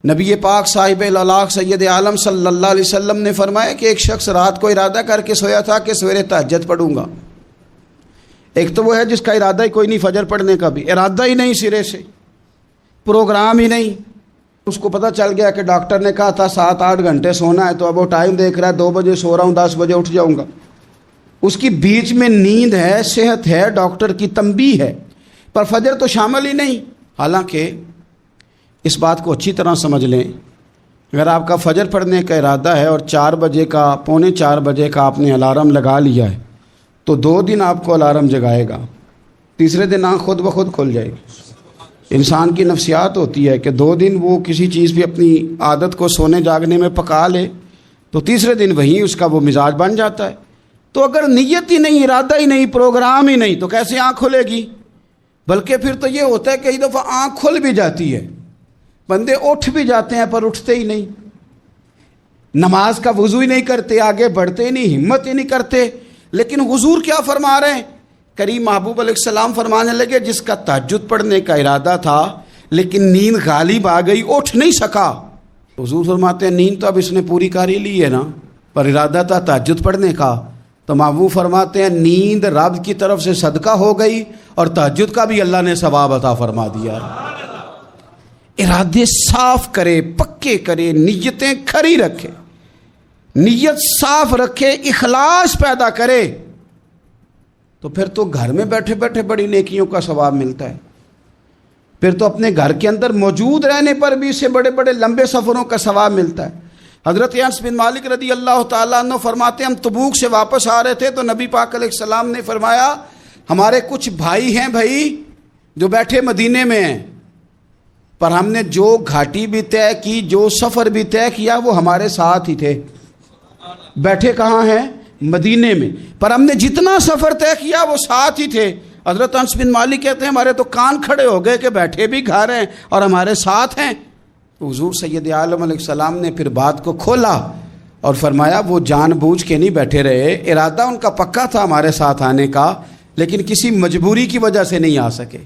نبی پاک صاحب الالاق سید عالم صلی اللہ علیہ وسلم نے فرمایا کہ ایک شخص رات کو ارادہ کر کے سویا تھا کہ سویرے تہجد پڑھوں گا۔ ایک تو وہ ہے جس کا ارادہ ہی کوئی نہیں، فجر پڑھنے کا بھی ارادہ ہی نہیں، سرے سے پروگرام ہی نہیں۔ اس کو پتہ چل گیا کہ ڈاکٹر نے کہا تھا 7-8 گھنٹے سونا ہے، تو اب وہ ٹائم دیکھ رہا ہے 2 بجے سو رہا ہوں، 10 بجے اٹھ جاؤں گا۔ اس کی بیچ میں نیند ہے، صحت ہے، ڈاکٹر کی تنبیہ ہے، پر فجر تو شامل ہی نہیں۔ حالانکہ اس بات کو اچھی طرح سمجھ لیں، اگر آپ کا فجر پڑھنے کا ارادہ ہے اور 4 بجے کا 3:45 بجے کا آپ نے الارم لگا لیا ہے، تو 2 دن آپ کو الارم جگائے گا، تیسرے دن آنکھ خود بخود کھل جائے گی۔ انسان کی نفسیات ہوتی ہے کہ 2 دن وہ کسی چیز بھی اپنی عادت کو سونے جاگنے میں پکا لے تو تیسرے دن وہیں اس کا وہ مزاج بن جاتا ہے۔ تو اگر نیت ہی نہیں، ارادہ ہی نہیں، پروگرام ہی نہیں، تو کیسے آنکھ کھلے گی؟ بلکہ پھر تو یہ ہوتا ہے کئی دفعہ آنکھ کھل بھی جاتی ہے، بندے اٹھ بھی جاتے ہیں پر اٹھتے ہی نہیں، نماز کا وضو ہی نہیں کرتے، آگے بڑھتے ہی نہیں، ہمت ہی نہیں کرتے۔ لیکن حضور کیا فرما رہے ہیں؟ کریم محبوب علیہ السلام فرمانے لگے جس کا تہجد پڑھنے کا ارادہ تھا لیکن نیند غالب آ گئی، اٹھ نہیں سکا۔ حضور فرماتے ہیں نیند تو اب اس نے پوری کر ہی لی ہے نا، پر ارادہ تھا تہجد پڑھنے کا۔ تو محبوب فرماتے ہیں نیند رب کی طرف سے صدقہ ہو گئی اور تہجد کا بھی اللہ نے ثواب عطا فرما دیا۔ ارادے صاف کرے، پکے کرے، نیتیں کھری رکھے، نیت صاف رکھے، اخلاص پیدا کرے، تو پھر تو گھر میں بیٹھے بیٹھے بڑی نیکیوں کا ثواب ملتا ہے۔ پھر تو اپنے گھر کے اندر موجود رہنے پر بھی اس سے بڑے بڑے لمبے سفروں کا ثواب ملتا ہے۔ حضرت انس بن مالک رضی اللہ تعالیٰ عنہ فرماتے ہیں ہم تبوک سے واپس آ رہے تھے تو نبی پاک علیہ السلام نے فرمایا ہمارے کچھ بھائی ہیں بھائی جو بیٹھے مدینے میں ہیں، پر ہم نے جو گھاٹی بھی طے کی، جو سفر بھی طے کیا، وہ ہمارے ساتھ ہی تھے۔ بیٹھے کہاں ہیں؟ مدینے میں، پر ہم نے جتنا سفر طے کیا وہ ساتھ ہی تھے۔ حضرت انس بن مالک کہتے ہیں ہمارے تو کان کھڑے ہو گئے کہ بیٹھے بھی گھر ہیں اور ہمارے ساتھ ہیں۔ تو حضور سید عالم علیہ السلام نے پھر بات کو کھولا اور فرمایا وہ جان بوجھ کے نہیں بیٹھے رہے، ارادہ ان کا پکا تھا ہمارے ساتھ آنے کا، لیکن کسی مجبوری کی وجہ سے نہیں آ سکے۔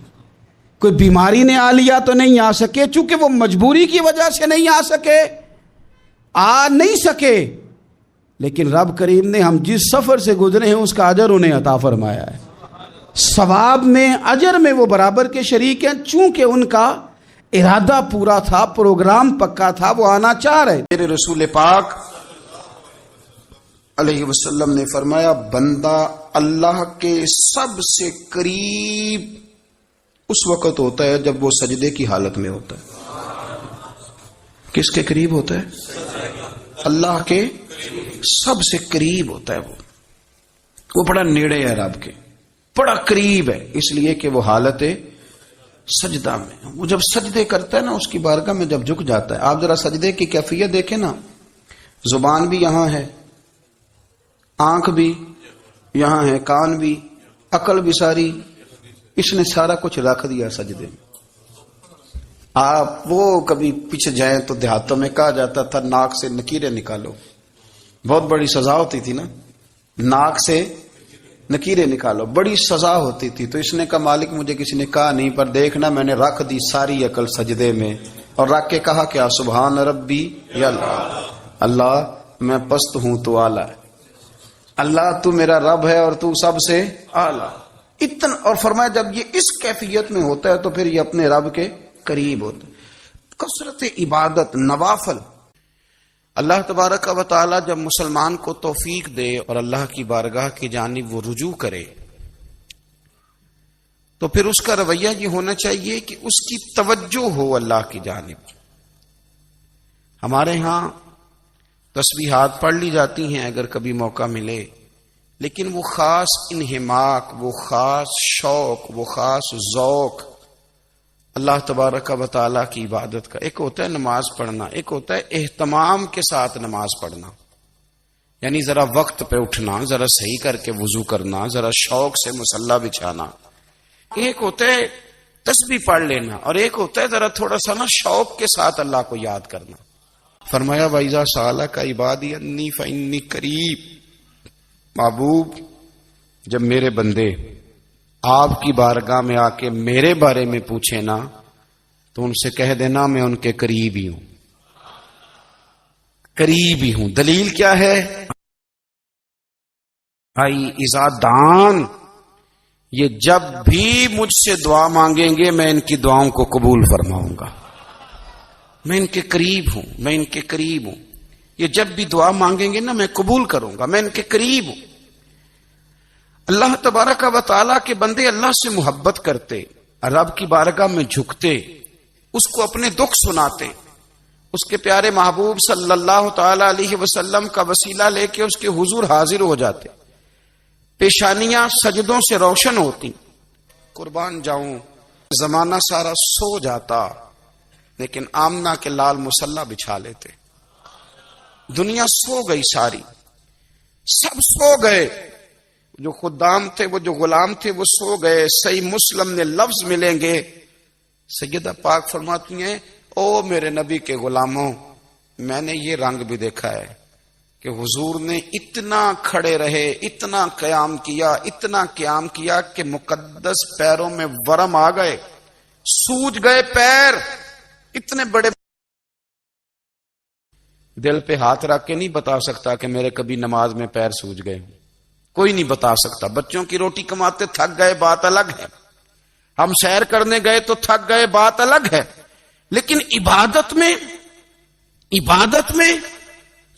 کوئی بیماری نے آ لیا تو نہیں آ سکے، چونکہ وہ مجبوری کی وجہ سے نہیں آ سکے، آ نہیں سکے، لیکن رب کریم نے ہم جس سفر سے گزرے ہیں اس کا اجر انہیں عطا فرمایا ہے۔ ثواب میں، اجر میں وہ برابر کے شریک ہیں، چونکہ ان کا ارادہ پورا تھا، پروگرام پکا تھا، وہ آنا چاہ رہے۔ میرے رسول پاک علیہ وسلم نے فرمایا بندہ اللہ کے سب سے قریب اس وقت ہوتا ہے جب وہ سجدے کی حالت میں ہوتا ہے۔ کس کے قریب ہوتا ہے؟ اللہ کے سب سے قریب ہوتا ہے۔ وہ بڑا نیڑے ہے رب کے، بڑا قریب ہے، اس لیے کہ وہ حالت سجدہ میں، وہ جب سجدے کرتا ہے نا اس کی بارگاہ میں جب جھک جاتا ہے۔ آپ ذرا سجدے کی کیفیت دیکھیں نا، زبان بھی یہاں ہے، آنکھ بھی یہاں ہے، کان بھی، عقل بھی ساری، اس نے سارا کچھ رکھ دیا سجدے میں۔ آپ وہ کبھی پیچھے جائیں تو دیہاتوں میں کہا جاتا تھا ناک سے نکیریں نکالو، بہت بڑی سزا ہوتی تھی نا، ناک سے نکیریں نکالو، بڑی سزا ہوتی تھی۔ تو اس نے کہا مالک مجھے کسی نے کہا نہیں، پر دیکھنا میں نے رکھ دی ساری عقل سجدے میں، اور رکھ کے کہا کیا سبحان ربی یا اللہ، اللہ میں پست ہوں تو اعلیٰ ہے، اللہ تو میرا رب ہے اور تو سب سے اعلیٰ اتنا۔ اور فرمایا جب یہ اس کیفیت میں ہوتا ہے تو پھر یہ اپنے رب کے قریب ہوتا ہے۔ کثرت عبادت، نوافل، اللہ تبارک و تعالی جب مسلمان کو توفیق دے اور اللہ کی بارگاہ کی جانب وہ رجوع کرے تو پھر اس کا رویہ یہ ہونا چاہیے کہ اس کی توجہ ہو اللہ کی جانب۔ ہمارے ہاں تسبیحات پڑھ لی جاتی ہیں اگر کبھی موقع ملے، لیکن وہ خاص انہماک، وہ خاص شوق، وہ خاص ذوق اللہ تبارک و تعالیٰ کی عبادت کا، ایک ہوتا ہے نماز پڑھنا، ایک ہوتا ہے اہتمام کے ساتھ نماز پڑھنا، یعنی ذرا وقت پہ اٹھنا، ذرا صحیح کر کے وضو کرنا، ذرا شوق سے مصلی بچھانا۔ ایک ہوتا ہے تسبیح پڑھ لینا اور ایک ہوتا ہے ذرا تھوڑا سا نا شوق کے ساتھ اللہ کو یاد کرنا۔ فرمایا وَإِذَا سَأَلَكَ عِبَادِي أَنِّي فَإِنِّي قَرِيبٌ، محبوب جب میرے بندے آپ کی بارگاہ میں آ کے میرے بارے میں پوچھے نا تو ان سے کہہ دینا میں ان کے قریب ہی ہوں۔ قریبی ہوں. دلیل کیا ہے؟ آئی عزادان، یہ جب بھی مجھ سے دعا مانگیں گے میں ان کی دعاؤں کو قبول فرماؤں گا. میں ان کے قریب ہوں، میں ان کے قریب ہوں. یہ جب بھی دعا مانگیں گے نا میں قبول کروں گا، میں ان کے قریب ہوں. اللہ تبارک و تعالیٰ کے بندے اللہ سے محبت کرتے، رب کی بارگاہ میں جھکتے، اس کو اپنے دکھ سناتے، اس کے پیارے محبوب صلی اللہ تعالی علیہ وسلم کا وسیلہ لے کے اس کے حضور حاضر ہو جاتے، پیشانیاں سجدوں سے روشن ہوتی. قربان جاؤں زمانہ سارا سو جاتا لیکن آمنہ کے لال مصلی بچھا لیتے. دنیا سو گئی، ساری سب سو گئے، جو خدام تھے، وہ جو غلام تھے وہ سو گئے. صحیح مسلم نے لفظ ملیں گے، سیدہ پاک فرماتی ہیں او میرے نبی کے غلاموں، میں نے یہ رنگ بھی دیکھا ہے کہ حضور نے اتنا کھڑے رہے، اتنا قیام کیا، اتنا قیام کیا کہ مقدس پیروں میں ورم آ گئے، سوج گئے پیر. اتنے بڑے دل پہ ہاتھ رکھ کے نہیں بتا سکتا کہ میرے کبھی نماز میں پیر سوج گئے، کوئی نہیں بتا سکتا. بچوں کی روٹی کماتے تھک گئے بات الگ ہے، ہم سیر کرنے گئے تو تھک گئے بات الگ ہے، لیکن عبادت میں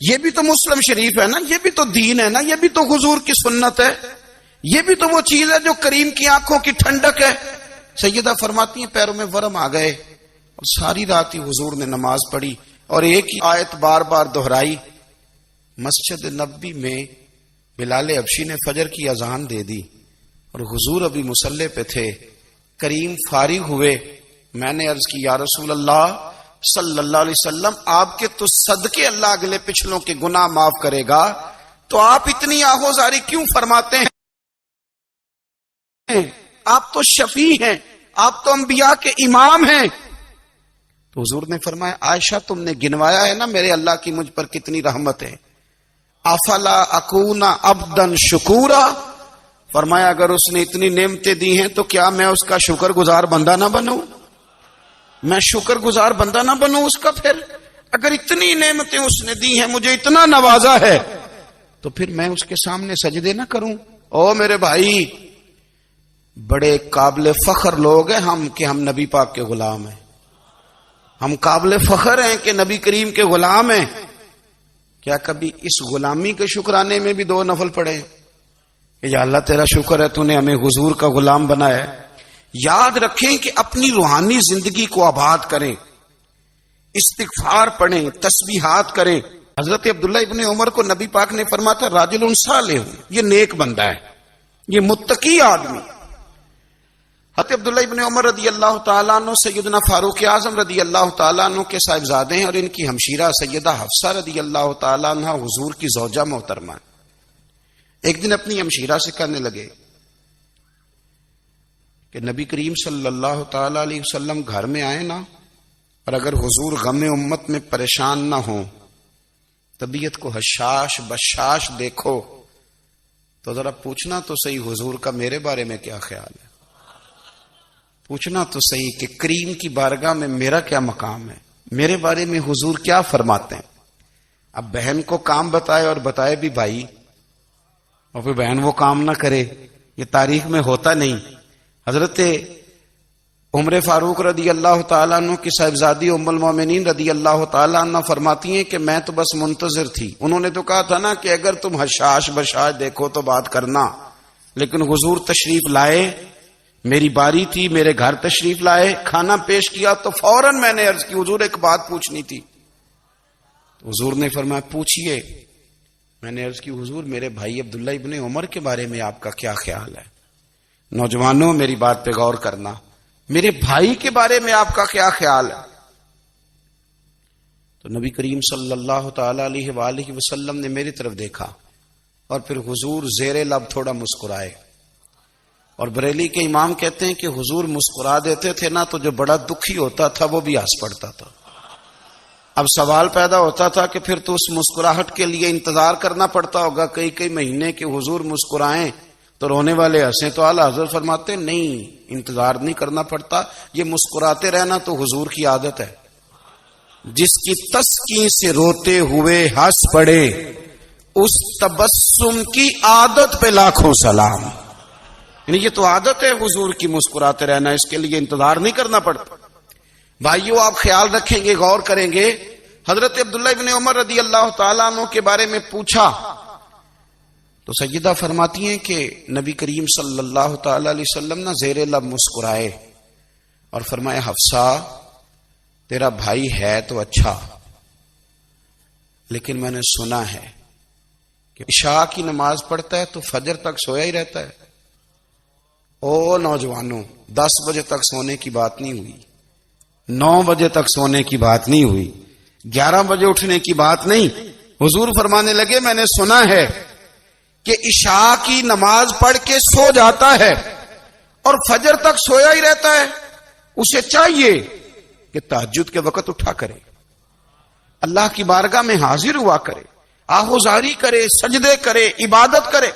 یہ بھی تو مسلم شریف ہے نا، یہ بھی تو دین ہے نا، یہ بھی تو حضور کی سنت ہے، یہ بھی تو وہ چیز ہے جو کریم کی آنکھوں کی ٹھنڈک ہے. سیدہ فرماتی ہیں پیروں میں ورم آ گئے اور ساری رات ہی حضور نے نماز پڑھی اور ایک ہی آیت بار بار دہرائی. مسجد نبوی میں بلال حبشی نے فجر کی اذان دے دی اور حضور ابھی مصلی پہ تھے. کریم فارغ ہوئے، میں نے عرض کی یا رسول اللہ صلی اللہ علیہ وسلم، آپ کے تو صدقے اللہ اگلے پچھلوں کے گناہ معاف کرے گا، تو آپ اتنی آہوزاری کیوں فرماتے ہیں؟ آپ تو شفیع ہیں، آپ تو انبیاء کے امام ہیں. تو حضور نے فرمایا عائشہ تم نے گنوایا ہے نا میرے اللہ کی مجھ پر کتنی رحمت ہے. افلا اکون عبدا شکورا، فرمایا اگر اس نے اتنی نعمتیں دی ہیں تو کیا میں اس کا شکر گزار بندہ نہ بنوں؟ میں شکر گزار بندہ نہ بنوں اس کا؟ پھر اگر اتنی نعمتیں اس نے دی ہیں، مجھے اتنا نوازا ہے، تو پھر میں اس کے سامنے سجدے نہ کروں؟ او میرے بھائی، بڑے قابل فخر لوگ ہیں ہم کہ ہم نبی پاک کے غلام ہیں. ہم قابل فخر ہیں کہ نبی کریم کے غلام ہیں. کیا کبھی اس غلامی کے شکرانے میں بھی 2 نفل پڑھے کہ یا اللہ تیرا شکر ہے تو نے ہمیں حضور کا غلام بنایا ہے؟ یاد رکھیں کہ اپنی روحانی زندگی کو آباد کریں، استغفار پڑھیں، تسبیحات کریں. حضرت عبداللہ ابن عمر کو نبی پاک نے فرمایا تھا راجل صالح، یہ نیک بندہ ہے، یہ متقی آدمی. حضرت عبداللہ ابن عمر رضی اللہ تعالیٰ عنہ سیدنا فاروق اعظم رضی اللہ تعالیٰ عنہ کے صاحبزادے ہیں اور ان کی ہمشیرہ سیدہ حفصہ رضی اللہ تعالیٰ عنہ حضور کی زوجہ محترمہ. ایک دن اپنی ہمشیرہ سے کہنے لگے کہ نبی کریم صلی اللہ تعالی علیہ وسلم گھر میں آئے نا، اور اگر حضور غم امت میں پریشان نہ ہوں، طبیعت کو حشاش بشاش دیکھو، تو ذرا پوچھنا تو صحیح حضور کا میرے بارے میں کیا خیال ہے، پوچھنا تو صحیح کہ کریم کی بارگاہ میں میرا کیا مقام ہے، میرے بارے میں حضور کیا فرماتے ہیں. اب بہن کو کام بتائے اور بتائے بھی بھائی، اور پھر بہن وہ کام نہ کرے، یہ تاریخ میں ہوتا نہیں. حضرت عمر فاروق رضی اللہ تعالیٰ عنہ کی صاحبزادی ام المومنین رضی اللہ تعالیٰ عنہ فرماتی ہیں کہ میں تو بس منتظر تھی. انہوں نے تو کہا تھا نا کہ اگر تم حشاش بشاش دیکھو تو بات کرنا، لیکن حضور تشریف لائے، میری باری تھی، میرے گھر تشریف لائے، کھانا پیش کیا تو فوراً میں نے عرض کی حضور ایک بات پوچھنی تھی. حضور نے فرمایا پوچھئے. میں نے عرض کی حضور میرے بھائی عبداللہ ابن عمر کے بارے میں آپ کا کیا خیال ہے؟ نوجوانوں میری بات پہ غور کرنا، میرے بھائی کے بارے میں آپ کا کیا خیال ہے؟ تو نبی کریم صلی اللہ تعالی علیہ وآلہ وسلم نے میری طرف دیکھا اور پھر حضور زیر لب تھوڑا مسکرائے. اور بریلی کے امام کہتے ہیں کہ حضور مسکرا دیتے تھے نا تو جو بڑا دکھی ہوتا تھا وہ بھی ہنس پڑتا تھا. اب سوال پیدا ہوتا تھا کہ پھر تو اس مسکراہٹ کے لیے انتظار کرنا پڑتا ہوگا کئی مہینے کہ حضور مسکرائیں تو رونے والے ہنسیں. تو اعلیٰ حضرت فرماتے نہیں، انتظار نہیں کرنا پڑتا، یہ مسکراتے رہنا تو حضور کی عادت ہے. جس کی تسکین سے روتے ہوئے ہنس پڑے، اس تبسم کی عادت پہ لاکھوں سلام. یعنی یہ تو عادت ہے حضور کی مسکراتے رہنا، اس کے لیے انتظار نہیں کرنا پڑتا. بھائیو آپ خیال رکھیں گے، غور کریں گے. حضرت عبداللہ ابن عمر رضی اللہ تعالیٰ عنہ کے بارے میں پوچھا تو سیدہ فرماتی ہیں کہ نبی کریم صلی اللہ تعالی علیہ وسلم نہ زیر لب مسکرائے اور فرمایا حفصہ تیرا بھائی ہے تو اچھا، لیکن میں نے سنا ہے کہ عشاء کی نماز پڑھتا ہے تو فجر تک سویا ہی رہتا ہے. او نوجوانوں، 10 بجے تک سونے کی بات نہیں ہوئی، 9 بجے تک سونے کی بات نہیں ہوئی، 11 بجے اٹھنے کی بات نہیں. حضور فرمانے لگے میں نے سنا ہے کہ عشاء کی نماز پڑھ کے سو جاتا ہے اور فجر تک سویا ہی رہتا ہے. اسے چاہیے کہ تہجد کے وقت اٹھا کرے، اللہ کی بارگاہ میں حاضر ہوا کرے، آہوزاری کرے، سجدے کرے، عبادت کرے.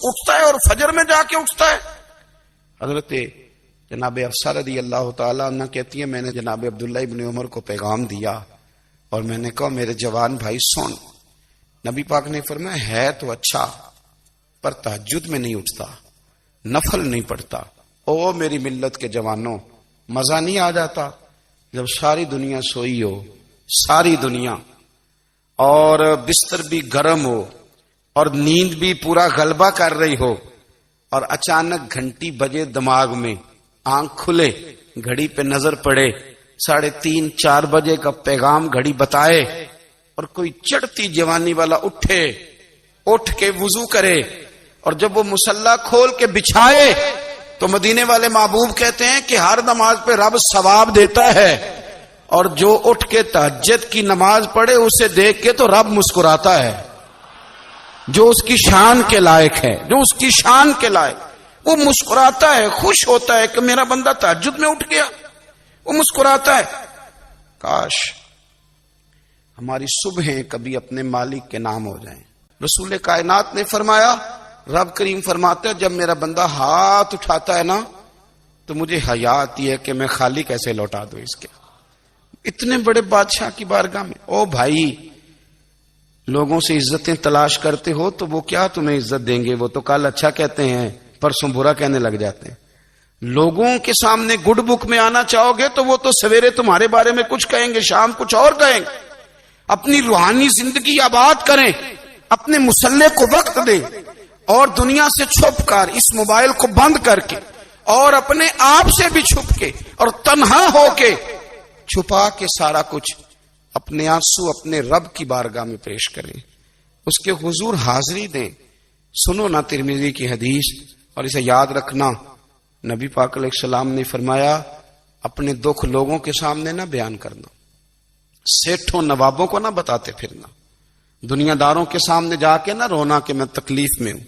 اٹھتا ہے اور فجر میں جا کے اٹھتا ہے. حضرت جناب حفصہ رضی اللہ تعالیٰ عنہ کہتی ہے میں نے جناب عبداللہ ابن عمر کو پیغام دیا اور میں نے کہا میرے جوان بھائی سن. نبی پاک نے فرمایا ہے تو اچھا پر تہجد میں نہیں اٹھتا، نفل نہیں پڑھتا. او میری ملت کے جوانوں، مزہ نہیں آ جاتا جب ساری دنیا سوئی ہو، ساری دنیا، اور بستر بھی گرم ہو اور نیند بھی پورا غلبہ کر رہی ہو، اور اچانک گھنٹی بجے دماغ میں، آنکھ کھلے، گھڑی پہ نظر پڑے، 3:30 4 بجے کا پیغام گھڑی بتائے، اور کوئی چڑھتی جوانی والا اٹھ کے وضو کرے، اور جب وہ مصلی کھول کے بچھائے تو مدینے والے محبوب کہتے ہیں کہ ہر نماز پہ رب ثواب دیتا ہے، اور جو اٹھ کے تہجد کی نماز پڑھے اسے دیکھ کے تو رب مسکراتا ہے. جو اس کی شان کے لائق ہے، جو اس کی شان کے لائق، وہ مسکراتا ہے، خوش ہوتا ہے کہ میرا بندہ تہجد میں اٹھ گیا، وہ مسکراتا ہے. کاش ہماری صبحیں کبھی اپنے مالک کے نام ہو جائیں. رسول کائنات نے فرمایا، رب کریم فرماتا ہے جب میرا بندہ ہاتھ اٹھاتا ہے نا تو مجھے حیا آتی ہے کہ میں خالی کیسے لوٹا دوں اس کے. اتنے بڑے بادشاہ کی بارگاہ میں. او بھائی، لوگوں سے عزتیں تلاش کرتے ہو تو وہ کیا تمہیں عزت دیں گے؟ وہ تو کل اچھا کہتے ہیں، پرسوں برا کہنے لگ جاتے ہیں. لوگوں کے سامنے گڈ بک میں آنا چاہو گے تو وہ تو سویرے تمہارے بارے میں کچھ کہیں گے، شام کچھ اور کہیں گے. اپنی روحانی زندگی آباد کریں، اپنے مصلی کو وقت دیں، اور دنیا سے چھپ کر، اس موبائل کو بند کر کے، اور اپنے آپ سے بھی چھپ کے اور تنہا ہو کے، چھپا کے سارا کچھ اپنے آنسو اپنے رب کی بارگاہ میں پیش کریں، اس کے حضور حاضری دیں. سنو نا ترمذی کی حدیث، اور اسے یاد رکھنا. نبی پاک علیہ السلام نے فرمایا اپنے دکھ لوگوں کے سامنے نہ بیان کرنا، سیٹھوں نوابوں کو نہ بتاتے پھرنا، دنیا داروں کے سامنے جا کے نہ رونا کہ میں تکلیف میں ہوں.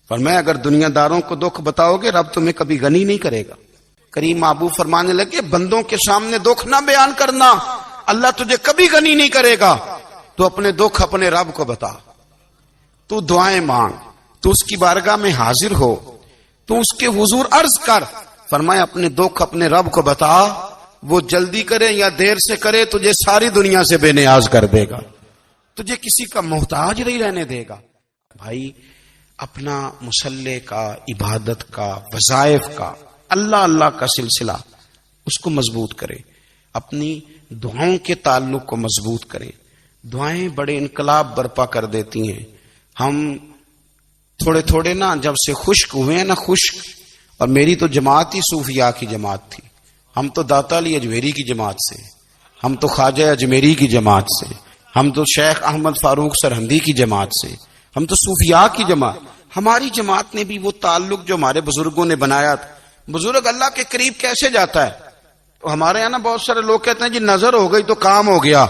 فرمایا اگر دنیا داروں کو دکھ بتاؤ گے رب تمہیں کبھی غنی نہیں کرے گا. کریم محبوب فرمانے لگے بندوں کے سامنے دکھ نہ بیان کرنا، اللہ تجھے کبھی غنی نہیں کرے گا. تو اپنے دکھ اپنے رب کو بتا، تو دعائیں مانگ، تو اس کی بارگاہ میں حاضر ہو، تو اس کے حضور عرض کر. فرمایا اپنے دکھ اپنے رب کو بتا، وہ جلدی کرے یا دیر سے کرے تجھے ساری دنیا سے بے نیاز کر دے گا، تجھے کسی کا محتاج نہیں رہنے دے گا. بھائی اپنا مصلی کا، عبادت کا، وظائف کا، اللہ اللہ کا سلسلہ اس کو مضبوط کرے، اپنی دعاؤں کے تعلق کو مضبوط کرے. دعائیں بڑے انقلاب برپا کر دیتی ہیں. ہم تھوڑے نا جب سے خشک ہوئے ہیں نا، خشک، اور میری تو جماعت ہی صوفیاء کی جماعت تھی. ہم تو داتا علی اجمیری کی جماعت سے، ہم تو خواجہ اجمیری کی جماعت سے، ہم تو شیخ احمد فاروق سرہندی کی جماعت سے، ہم تو صوفیاء کی جماعت. ہماری جماعت نے بھی وہ تعلق جو ہمارے بزرگوں نے بنایا تھا. بزرگ اللہ کے قریب کیسے جاتا ہے؟ تو ہمارے یہاں نا بہت سارے لوگ کہتے ہیں جی نظر ہو گئی تو کام ہو گیا.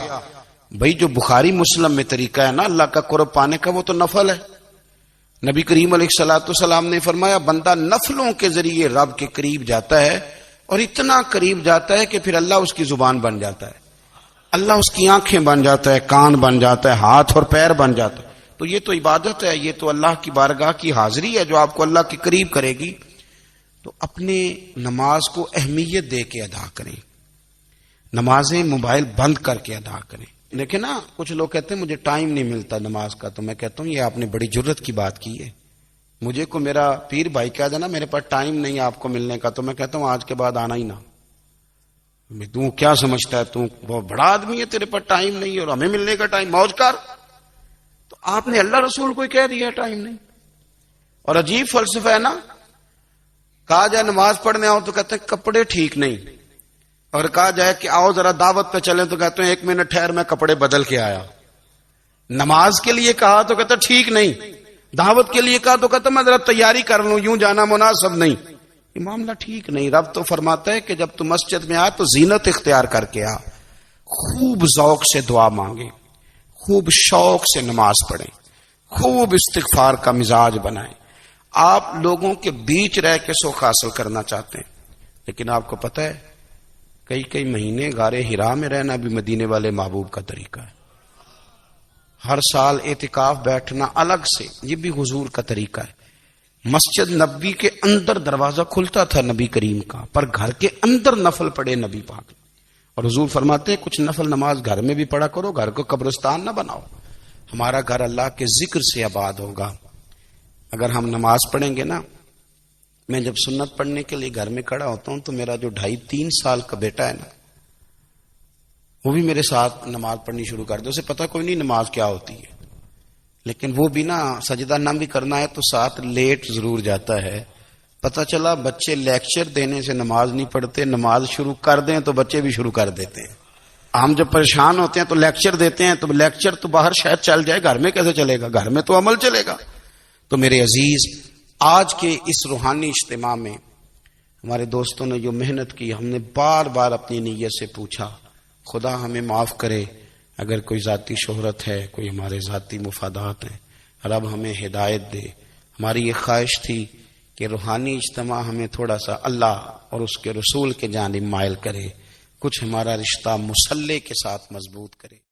بھائی جو بخاری مسلم میں طریقہ ہے نا اللہ کا قرب پانے کا، وہ تو نفل ہے. نبی کریم علیہ الصلوۃ والسلام نے فرمایا بندہ نفلوں کے ذریعے رب کے قریب جاتا ہے، اور اتنا قریب جاتا ہے کہ پھر اللہ اس کی زبان بن جاتا ہے، اللہ اس کی آنکھیں بن جاتا ہے، کان بن جاتا ہے، ہاتھ اور پیر بن جاتا ہے. تو یہ تو عبادت ہے، یہ تو اللہ کی بارگاہ کی حاضری ہے جو آپ کو اللہ کے قریب کرے گی. تو اپنے نماز کو اہمیت دے کے ادا کریں. نمازیں موبائل بند کر کے ادا کریں. دیکھیں نا کچھ لوگ کہتے ہیں مجھے ٹائم نہیں ملتا نماز کا، تو میں کہتا ہوں یہ آپ نے بڑی جرت کی بات کی ہے. مجھے کو میرا پیر بھائی کہہ دینا میرے پاس ٹائم نہیں آپ کو ملنے کا، تو میں کہتا ہوں آج کے بعد آنا ہی نہ. تو کیا سمجھتا ہے تو بہت بڑا آدمی ہے، تیرے پاس ٹائم نہیں اور ہمیں ملنے کا ٹائم، موج کر. تو آپ نے اللہ رسول کو کہہ دیا ٹائم نہیں. اور عجیب فلسفہ ہے نا، کہا جائے نماز پڑھنے آؤ تو کہتے ہیں کپڑے ٹھیک نہیں، اور کہا جائے کہ آؤ ذرا دعوت پہ چلیں تو کہتے ہیں 1 منٹ ٹھہر میں کپڑے بدل کے آیا. نماز کے لیے کہا تو کہتا ٹھیک نہیں، دعوت کے لیے کہا تو کہتا میں ذرا تیاری کر لوں، یوں جانا مناسب نہیں. یہ معاملہ ٹھیک نہیں. رب تو فرماتا ہے کہ جب تو مسجد میں آ تو زینت اختیار کر کے آ، خوب ذوق سے دعا مانگے، خوب شوق سے نماز پڑھیں، خوب استغفار کا مزاج بنائیں. آپ لوگوں کے بیچ رہ کے سوکھ حاصل کرنا چاہتے ہیں، لیکن آپ کو پتہ ہے کئی مہینے غار حرا میں رہنا بھی مدینے والے محبوب کا طریقہ ہے. ہر سال اعتکاف بیٹھنا الگ سے، یہ بھی حضور کا طریقہ ہے. مسجد نبی کے اندر دروازہ کھلتا تھا نبی کریم کا، پر گھر کے اندر نفل پڑے نبی پاک. اور حضور فرماتے ہیں کچھ نفل نماز گھر میں بھی پڑھا کرو، گھر کو قبرستان نہ بناؤ. ہمارا گھر اللہ کے ذکر سے آباد ہوگا. اگر ہم نماز پڑھیں گے نا، میں جب سنت پڑھنے کے لیے گھر میں کھڑا ہوتا ہوں تو میرا جو 2.5-3 سال کا بیٹا ہے نا، وہ بھی میرے ساتھ نماز پڑھنی شروع کر دے. اسے پتہ کوئی نہیں نماز کیا ہوتی ہے، لیکن وہ بھی نا سجدہ نہ بھی کرنا ہے تو ساتھ لیٹ ضرور جاتا ہے. پتہ چلا بچے لیکچر دینے سے نماز نہیں پڑھتے، نماز شروع کر دیں تو بچے بھی شروع کر دیتے ہیں. ہم جب پریشان ہوتے ہیں تو لیکچر دیتے ہیں، تو لیکچر تو باہر شاید چل جائے، گھر میں کیسے چلے گا؟ گھر میں تو عمل چلے گا. تو میرے عزیز، آج کے اس روحانی اجتماع میں ہمارے دوستوں نے جو محنت کی، ہم نے بار بار اپنی نیت سے پوچھا خدا ہمیں معاف کرے اگر کوئی ذاتی شہرت ہے، کوئی ہمارے ذاتی مفادات ہیں، رب ہمیں ہدایت دے. ہماری یہ خواہش تھی کہ روحانی اجتماع ہمیں تھوڑا سا اللہ اور اس کے رسول کے جانب مائل کرے، کچھ ہمارا رشتہ مصلی کے ساتھ مضبوط کرے.